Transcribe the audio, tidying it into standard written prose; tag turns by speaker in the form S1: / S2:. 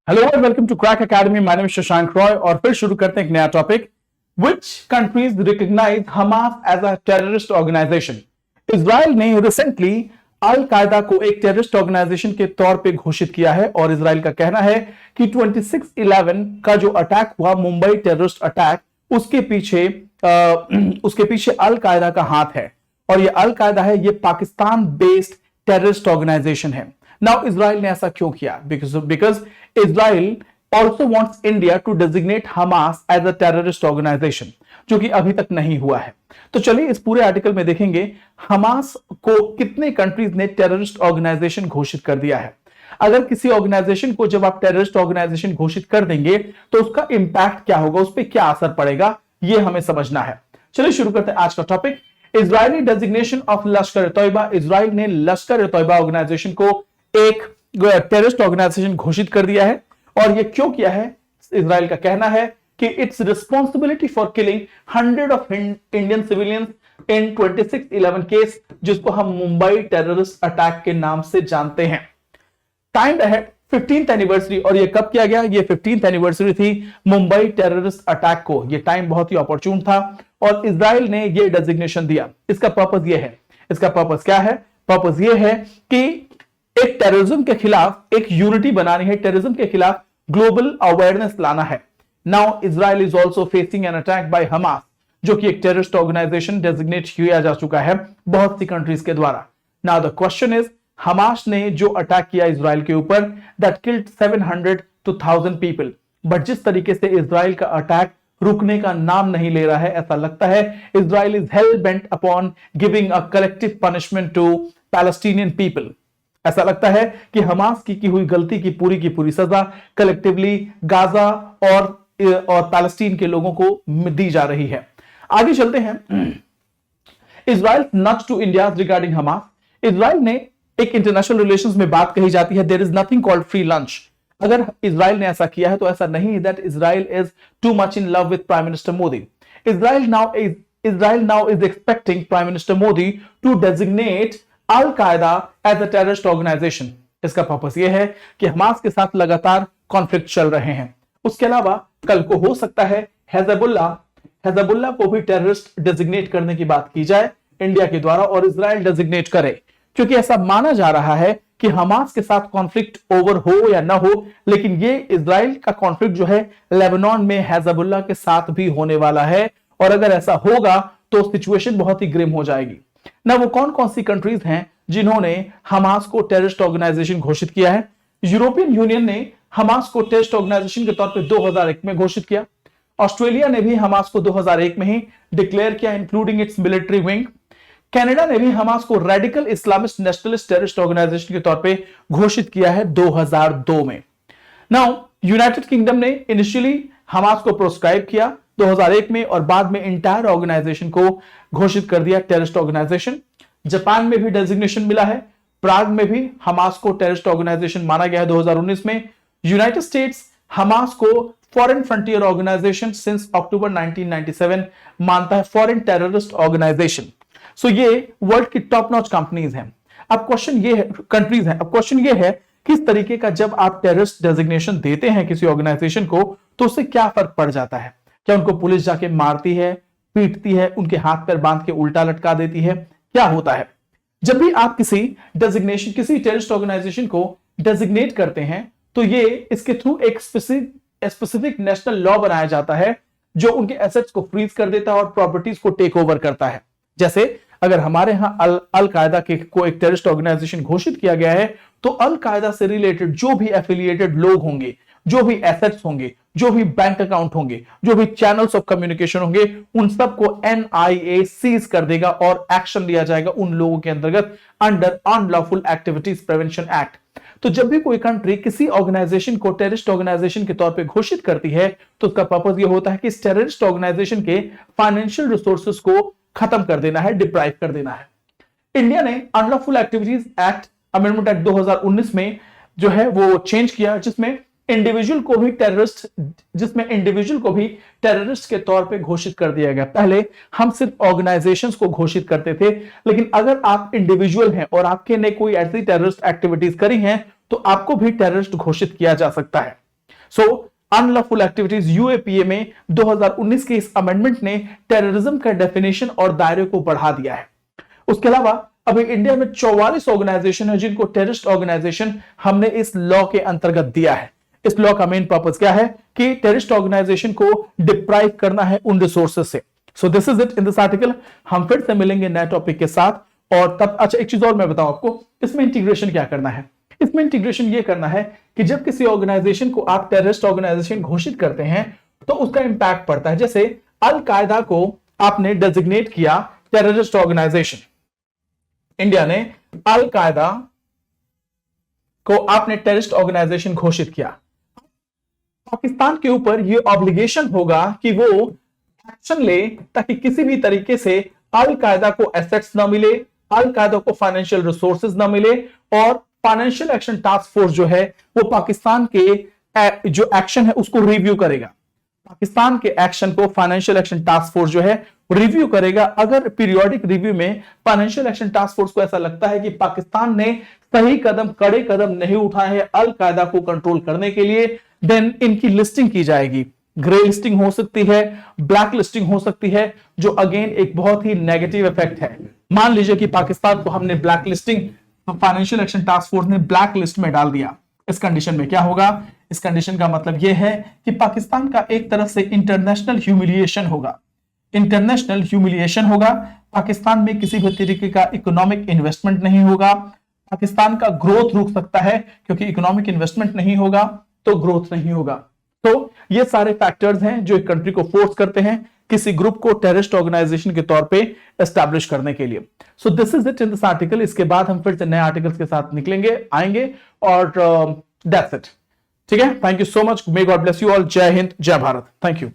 S1: Hello and welcome to Crack Academy. My name is Shashank Roy और फिर शुरू करते हैं एक नया topic. Which countries recognise Hamas as a terrorist organisation. Israel ने रिसेंटली अल कायदा को एक टेररिस्ट ऑर्गेनाइजेशन के तौर पे घोषित किया है और इजराइल का कहना है कि 26/11 का जो अटैक हुआ, मुंबई टेररिस्ट अटैक, उसके पीछे अल कायदा का हाथ है और ये अल कायदा है, ये पाकिस्तान बेस्ड टेररिस्ट ऑर्गेनाइजेशन है। नाउ इजराइल ने ऐसा क्यों किया? Because Israel also wants India to designate Hamas as a terrorist organisation, जो कि अभी तक नहीं हुआ है। तो चलिए इस पूरे आर्टिकल में देखेंगे हमास को कितने कंट्रीज ने टेररिस्ट ऑर्गेनाइजेशन घोषित कर दिया है। अगर किसी ऑर्गेनाइजेशन को जब आप टेररिस्ट ऑर्गेनाइजेशन घोषित कर देंगे तो उसका इंपैक्ट क्या होगा, उस पर क्या असर पड़ेगा, यह हमें समझना है। चलिए शुरू करते हैं आज का topic. Israeli designation of Lashkar Taiba. Israel ने लश्कर तैयबा ऑर्गेनाइजेशन को एक टेररिस्ट ऑर्गेनाइजेशन घोषित कर दिया है और यह क्यों किया है? इजराइल का कहना है कि it's responsibility for killing 100 of Indian civilians in 26/11 case, जिसको हम मुंबई टेररिस्ट अटैक के नाम से जानते हैं। टाइम अहेड 15th एनिवर्सरी, और ये कब किया गया? ये 15th एनिवर्सरी थी मुंबई टेररिस्ट अटैक को। ये टाइम बहुत ही अपॉर्चून था और इजराइल ने ये डेजिग्नेशन दिया। इसका पर्पस ये है, इसका पर्पस क्या है? पर्पस ये है कि एक टेररिज्म के खिलाफ एक यूनिटी बनानी है, टेररिज्म के खिलाफ ग्लोबल अवेयरनेस लाना है। Now Israel is also facing an attack by Hamas, जो कि एक टेररिस्ट ऑर्गेनाइजेशन डेजिग्नेट किया जा चुका है बहुत सी कंट्रीज के द्वारा। Now the question is, Hamas ने जो अटैक किया इजराइल के ऊपर, that killed 700 to 1000 people, but जिस तरीके से इजराइल का अटैक रुकने का नाम नहीं ले रहा है, ऐसा लगता है Israel is hell bent upon giving a collective punishment to Palestinian people. ऐसा लगता है कि हमास की हुई गलती की पूरी सजा कलेक्टिवली गाजा और पैलेस्टीन के लोगों को दी जा रही है। आगे चलते हैं। Israel note to India regarding Hamas. Israel ने एक इंटरनेशनल रिलेशंस में बात कही जाती है, there is nothing called free lunch. अगर इजराइल ने ऐसा किया है तो ऐसा नहीं है that Israel is too much in love with prime minister Modi. Israel now is expecting prime minister Modi to designate Al Qaeda as a terrorist organization. इसका पर्पस यह है कि हमास के साथ लगातार कॉन्फ्लिक्ट चल रहे हैं। उसके अलावा कल को हो सकता है हिजबुल्लाह को भी टेररिस्ट डेजिग्नेट करने की बात की जाए इंडिया के द्वारा और इजराइल डेजिग्नेट करे, क्योंकि ऐसा माना जा रहा है कि हमास के साथ कॉन्फ्लिक्ट ओवर हो या ना हो, लेकिन ये इजराइल का कॉन्फ्लिक्ट जो है लेबनान में हिजबुल्लाह के साथ भी होने वाला है और अगर ऐसा होगा तो सिचुएशन बहुत ही ग्रिम हो जाएगी। ना वो कौन कौन सी कंट्रीज हैं जिन्होंने हमास को टेररिस्ट ऑर्गेनाइजेशन घोषित किया है? यूरोपियन यूनियन ने हमास को टेररिस्ट ऑर्गेनाइजेशन के तौर पे 2001 में घोषित किया। ऑस्ट्रेलिया ने भी हमास को 2001 में ही डिक्लेयर किया, including its military wing. Canada ने भी हमास को radical Islamist nationalist terrorist organisation के तौर पे घोषित किया है 2002 में। नाउ यूनाइटेड किंगडम ने इनिशियली हमास को प्रोस्क्राइब किया 2001 में और बाद में इंटायर ऑर्गेनाइजेशन को घोषित कर दिया टेररिस्ट ऑर्गेनाइजेशन। जापान में भी डेजिग्नेशन मिला है, प्राग में भी हमास को टेररिस्ट ऑर्गेनाइजेशन माना गया है 2019 में। यूनाइटेड स्टेट्स हमास को foreign frontier organisation since October 1997 मानता है, फॉरेन टेररिस्ट ऑर्गेनाइजेशन। सो ये वर्ल्ड की टॉप नॉच कंपनीज हैं। अब क्वेश्चन ये है, कंट्रीज हैं। अब क्वेश्चन ये है किस तरीके का जब आप टेररिस्ट डेजिग्नेशन देते हैं किसी ऑर्गेनाइजेशन को तो उससे क्या फर्क पड़ जाता है? क्या उनको पुलिस जाके मारती है, पीटती है, उनके हाथ पैर बांध के उल्टा लटका देती है? क्या होता है जब भी आप किसी टेररिस्ट ऑर्गेनाइजेशन को डेजिग्नेट करते हैं तो ये इसके थ्रू एक स्पेसिफिक नेशनल लॉ बनाया जाता है जो उनके एसेट्स को फ्रीज कर देता है और प्रॉपर्टीज को टेक ओवर करता है। जैसे अगर हमारे यहां अल कायदा को एक टेररिस्ट ऑर्गेनाइजेशन घोषित किया गया है तो अल कायदा से रिलेटेड जो भी एफिलिएटेड लोग होंगे, जो भी एसेट्स होंगे, जो भी बैंक अकाउंट होंगे, जो भी चैनल्स ऑफ कम्युनिकेशन होंगे, उन सबको एनआईए सीज कर देगा और एक्शन लिया जाएगा उन लोगों के अंतर्गत under unlawful activities prevention act. तो जब भी कोई कंट्री किसी ऑर्गेनाइजेशन को टेररिस्ट ऑर्गेनाइजेशन के तौर पे घोषित करती है तो उसका पर्पस यह होता है कि इस टेररिस्ट ऑर्गेनाइजेशन के फाइनेंशियल रिसोर्सेज को खत्म कर देना है, डिप्राइव कर देना है। इंडिया ने unlawful activities act amendment act 2019 में जो है वो चेंज किया, जिसमें इंडिविजुअल को भी टेररिस्ट के तौर पे घोषित कर दिया गया। पहले हम सिर्फ ऑर्गेनाइजेशंस को घोषित करते थे, लेकिन अगर आप इंडिविजुअल हैं और आपके ने कोई ऐसी टेररिस्ट एक्टिविटीज करी हैं तो आपको भी टेररिस्ट घोषित किया जा सकता है। सो अनलॉफुल एक्टिविटीज यूएपीए में 2019 के इस अमेंडमेंट ने टेररिज्म का डेफिनेशन और दायरे को बढ़ा दिया है। उसके अलावा अभी इंडिया में 44 ऑर्गेनाइजेशन है जिनको टेररिस्ट ऑर्गेनाइजेशन हमने इस लॉ के अंतर्गत दिया है। इस लॉ का मेन पर्पस क्या है कि टेररिस्ट ऑर्गेनाइजेशन को डिप्राइव करना है उन रिसोर्सेज से। So this is it in this article. हम फिर से मिलेंगे नए टॉपिक के साथ। और तब अच्छा एक चीज और मैं बताऊं आपको, इसमें इंटीग्रेशन क्या करना है। इसमें इंटीग्रेशन ये करना है कि जब किसी ऑर्गेनाइजेशन को आप टेररिस्ट ऑर्गेनाइजेशन घोषित करते हैं तो उसका इंपैक्ट पड़ता है। जैसे अल कायदा को आपने डेजिग्नेट किया टेररिस्ट ऑर्गेनाइजेशन, इंडिया ने अल कायदा को आपने टेररिस्ट ऑर्गेनाइजेशन घोषित किया, पाकिस्तान के ऊपर यह ऑब्लिगेशन होगा कि वो एक्शन ले ताकि किसी भी तरीके से अल कायदा को एसेट्स ना मिले, अल कायदा को फाइनेंशियल रिसोर्सेज ना मिले, और फाइनेंशियल एक्शन टास्क फोर्स जो है वो पाकिस्तान के जो एक्शन है उसको रिव्यू करेगा। पाकिस्तान के एक्शन को फाइनेंशियल एक्शन टास्क फोर्स जो है रिव्यू करेगा। अगर पीरियोडिक रिव्यू में फाइनेंशियल एक्शन टास्क फोर्स को ऐसा लगता है कि पाकिस्तान ने सही कदम, कड़े कदम नहीं उठाए हैं अल कायदा को कंट्रोल करने के लिए, देन इनकी लिस्टिंग की जाएगी। ग्रे लिस्टिंग हो सकती है, ब्लैक लिस्टिंग हो सकती है, जो अगेन एक बहुत ही नेगेटिव इफेक्ट है। मान लीजिए कि पाकिस्तान को हमने black listing, financial action task force ने ब्लैक लिस्ट में डाल दिया। इस कंडीशन में क्या होगा? इस कंडीशन का मतलब यह है कि पाकिस्तान का एक तरह से इंटरनेशनल ह्यूमिलिएशन होगा। इंटरनेशनल ह्यूमिलिएशन होगा। पाकिस्तान में किसी भी तरीके का इकोनॉमिक इन्वेस्टमेंट नहीं होगा। पाकिस्तान का ग्रोथ रुक सकता है क्योंकि इकोनॉमिक इन्वेस्टमेंट नहीं होगा तो ग्रोथ नहीं होगा। तो ये सारे फैक्टर्स हैं जो एक कंट्री को फोर्स करते हैं किसी ग्रुप को टेररिस्ट ऑर्गेनाइजेशन के तौर पे एस्टैब्लिश करने के लिए। So this is it in this article. इसके बाद हम फिर से नए आर्टिकल्स के साथ निकलेंगे, आएंगे, और दैट्स इट। ठीक है, thank you so much, may God bless you all. जय हिंद, जय भारत, थैंक यू।